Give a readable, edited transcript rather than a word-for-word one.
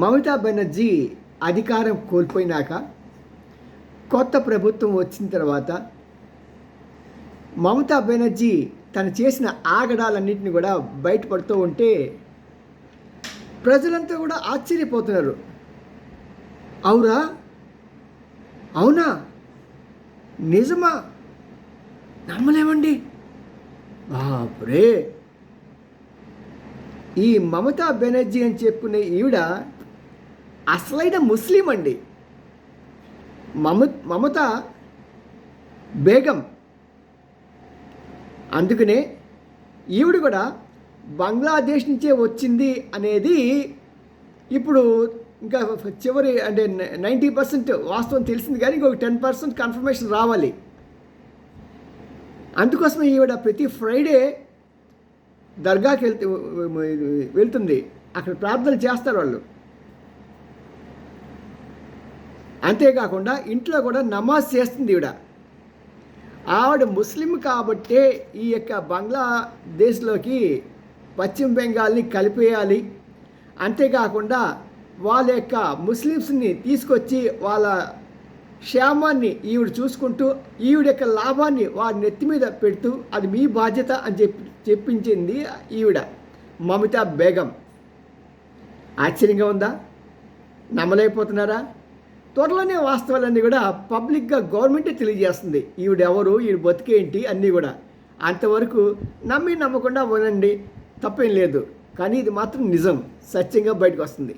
మమతా బెనర్జీ అధికారం కోల్పోయినాక కొత్త ప్రభుత్వం వచ్చిన తర్వాత మమతా బెనర్జీ తను చేసిన ఆగడాలన్నింటినీ కూడా బయటపడుతూ ఉంటే ప్రజలంతా కూడా ఆశ్చర్యపోతున్నారు. అవురా, అవునా, నిజమా, నమ్మలేమండి, బాపురే. ఈ మమతా బెనర్జీ అని చెప్పుకునే ఈవిడ అసలైన ముస్లిం అండి. మమతా బేగం. అందుకనే ఈవిడ కూడా బంగ్లాదేశ్ నుంచే వచ్చింది అనేది ఇప్పుడు ఇంకా చివరి అంటే 90% వాస్తవం తెలిసింది, కానీ ఇంకొక 10% కన్ఫర్మేషన్ రావాలి. అందుకోసమే ఈవిడ ప్రతి ఫ్రైడే దర్గాకి వెళ్తుంది, అక్కడ ప్రార్థనలు చేస్తారు వాళ్ళు. అంతేకాకుండా ఇంట్లో కూడా నమాజ్ చేస్తుంది ఈవిడ. ఆవిడ ముస్లిం కాబట్టే ఈ యొక్క బంగ్లాదేశ్లోకి పశ్చిమ బెంగాల్ని కలిపేయాలి, అంతేకాకుండా వాళ్ళ యొక్క ముస్లిమ్స్ని తీసుకొచ్చి వాళ్ళ క్షేమాన్ని ఈవిడ చూసుకుంటూ ఈవిడ యొక్క లాభాన్ని వారి నెత్తి మీద పెడుతూ అది మీ బాధ్యత అని చెప్పించింది ఈవిడ మమతా బేగం. ఆశ్చర్యంగా ఉందా? నమ్మలేకపోతున్నారా? త్వరలోనే వాస్తవాలన్నీ కూడా పబ్లిక్గా గవర్నమెంటే తెలియజేస్తుంది. ఈవిడెవరు, ఈవిడ బతికేంటి అన్నీ కూడా. అంతవరకు నమ్మకుండా వినండి, తప్పేం లేదు. కానీ ఇది మాత్రం నిజం, సత్యంగా బయటకు వస్తుంది.